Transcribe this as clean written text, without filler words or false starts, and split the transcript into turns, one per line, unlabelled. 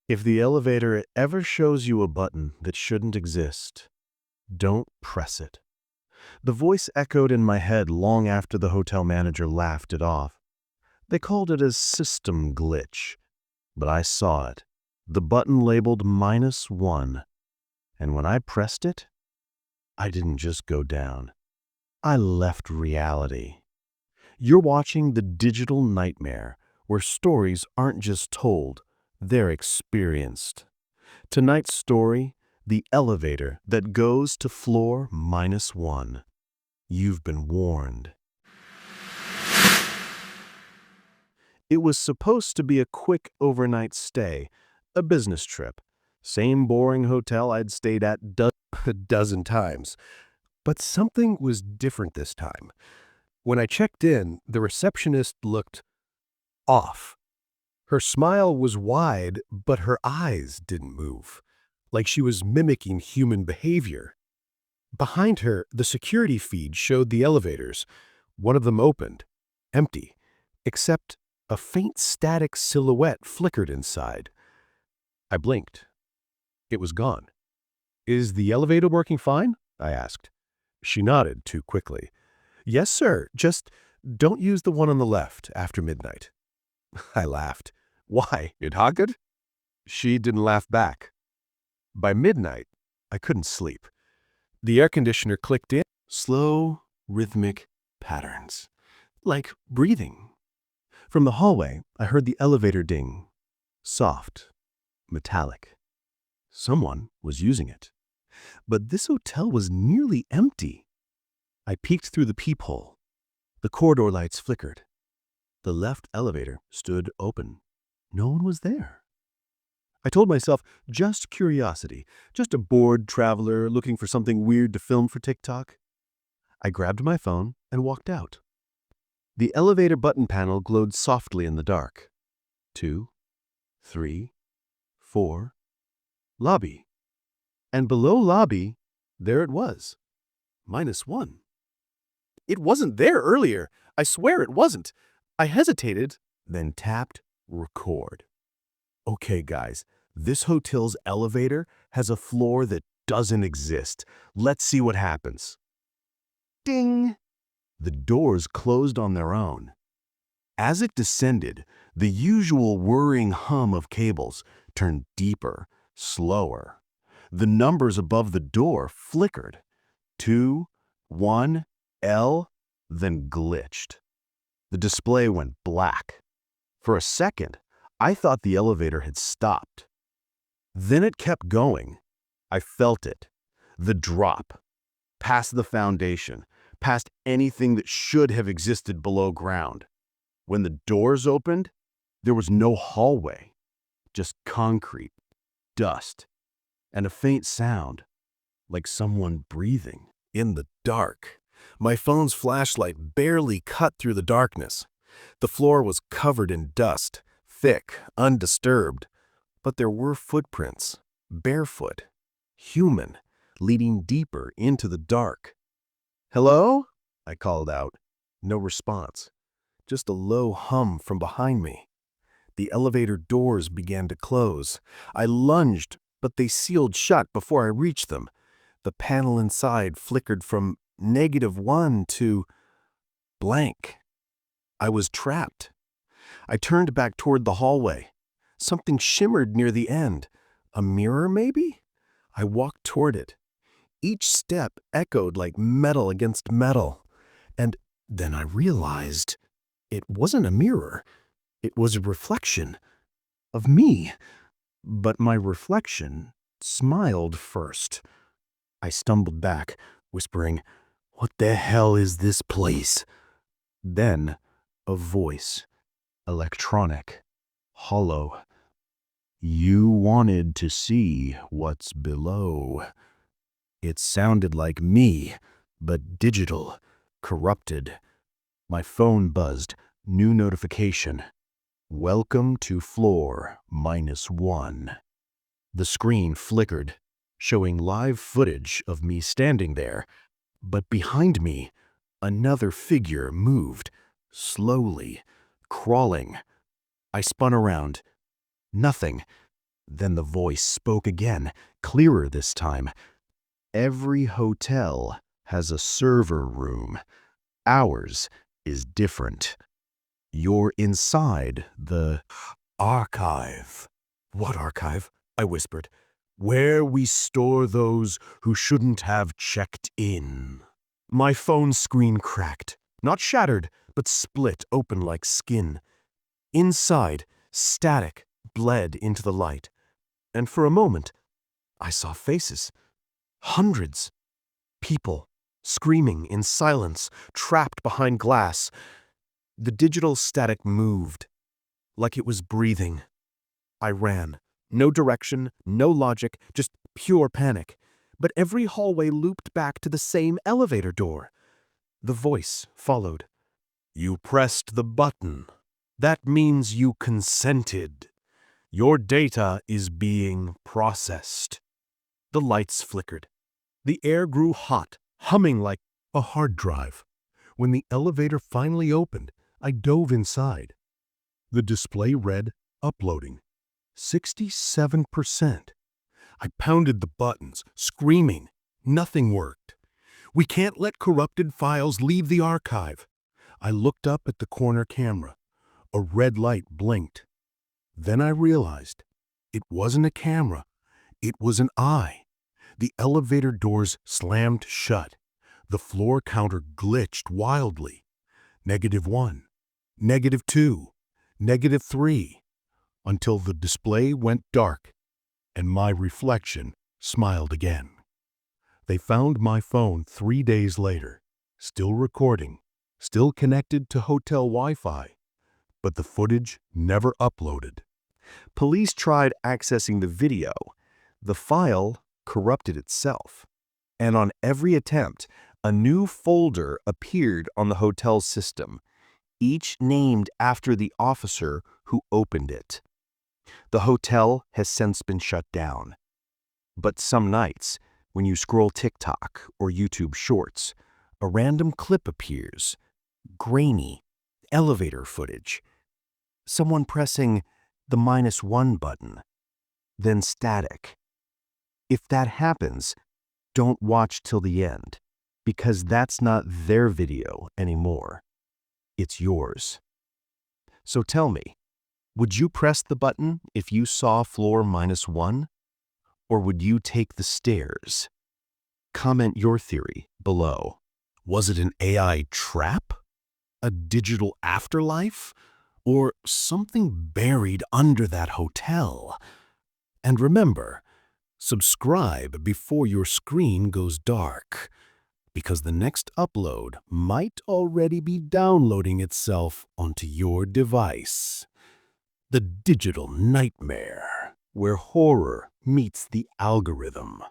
If the elevator ever shows you a button that shouldn't exist, don't press it. The voice echoed in my head long after the hotel manager laughed it off. They called it a system glitch, but I saw it. The button labeled -1. And when I pressed it, I didn't just go down. I left reality. You're watching the digital nightmare, where stories aren't just told, they're experienced. Tonight's story, the elevator that goes to floor -1. You've been warned. It was supposed to be a quick overnight stay, a business trip. Same boring hotel I'd stayed at a dozen times. But something was different this time. When I checked in, the receptionist looked off. Her smile was wide, but her eyes didn't move, like she was mimicking human behavior. Behind her, the security feed showed the elevators. One of them opened, empty, except a faint static silhouette flickered inside. I blinked. It was gone. "Is the elevator working fine?" I asked. She nodded too quickly. "Yes, sir. Just don't use the one on the left after midnight." I laughed. "Why? It haggard?" She didn't laugh back. By midnight, I couldn't sleep. The air conditioner clicked in, slow, rhythmic patterns, like breathing. From the hallway, I heard the elevator ding, soft, metallic. Someone was using it. But this hotel was nearly empty. I peeked through the peephole. The corridor lights flickered. The left elevator stood open. No one was there. I told myself, just curiosity, just a bored traveler looking for something weird to film for TikTok. I grabbed my phone and walked out. The elevator button panel glowed softly in the dark. 2, 3, 4, lobby. And below lobby, there it was, -1. It wasn't there earlier. I swear it wasn't. I hesitated, then tapped record. Okay, guys, this hotel's elevator has a floor that doesn't exist. Let's see what happens. Ding! The doors closed on their own. As it descended, the usual whirring hum of cables turned deeper, slower. The numbers above the door flickered. 2, 1, L, then glitched. The display went black. For a second, I thought the elevator had stopped. Then it kept going. I felt it. The drop. Past the foundation. Past anything that should have existed below ground. When the doors opened, there was no hallway. Just concrete, dust, and a faint sound, like someone breathing. In the dark, my phone's flashlight barely cut through the darkness. The floor was covered in dust, thick, undisturbed, but there were footprints, barefoot, human, leading deeper into the dark. "Hello?" I called out. No response, just a low hum from behind me. The elevator doors began to close. I lunged, but they sealed shut before I reached them. The panel inside flickered from -1 to blank. I was trapped. I turned back toward the hallway. Something shimmered near the end. A mirror, maybe? I walked toward it. Each step echoed like metal against metal. And then I realized it wasn't a mirror. It was a reflection of me. But my reflection smiled first. I stumbled back, whispering, "What the hell is this place?" Then a voice, electronic, hollow. "You wanted to see what's below." It sounded like me, but digital, corrupted. My phone buzzed. New notification. "Welcome to floor -1." The screen flickered, showing live footage of me standing there. But behind me, another figure moved, slowly, crawling. I spun around. Nothing. Then the voice spoke again, clearer this time. Every hotel has a server room. Ours is different. You're inside the archive. What archive? I whispered. Where we store those who shouldn't have checked in. My phone screen cracked, not shattered, but split open like skin. Inside, static bled into the light. And for a moment, I saw faces. Hundreds. People, screaming in silence, trapped behind glass. The digital static moved, like it was breathing. I ran. No direction, no logic, just pure panic. But every hallway looped back to the same elevator door. The voice followed. You pressed the button. That means you consented. Your data is being processed. The lights flickered. The air grew hot, humming like a hard drive. When the elevator finally opened, I dove inside. The display read, uploading. 67%. I pounded the buttons, screaming. Nothing worked. We can't let corrupted files leave the archive. I looked up at the corner camera. A red light blinked. Then I realized it wasn't a camera. It was an eye. The elevator doors slammed shut. The floor counter glitched wildly. -1, -2, -3, until the display went dark and my reflection smiled again. They found my phone 3 days later, still recording, still connected to hotel Wi-Fi, but the footage never uploaded. Police tried accessing the video. The file corrupted itself. And on every attempt, a new folder appeared on the hotel's system, each named after the officer who opened it. The hotel has since been shut down. But some nights, when you scroll TikTok or YouTube Shorts, a random clip appears. Grainy, elevator footage. Someone pressing the -1 button, then static. If that happens, don't watch till the end, because that's not their video anymore. It's yours. So tell me, would you press the button if you saw floor -1? Or would you take the stairs? Comment your theory below. Was it an AI trap? A digital afterlife? Or something buried under that hotel? And remember, subscribe before your screen goes dark, because the next upload might already be downloading itself onto your device. The digital nightmare, where horror meets the algorithm.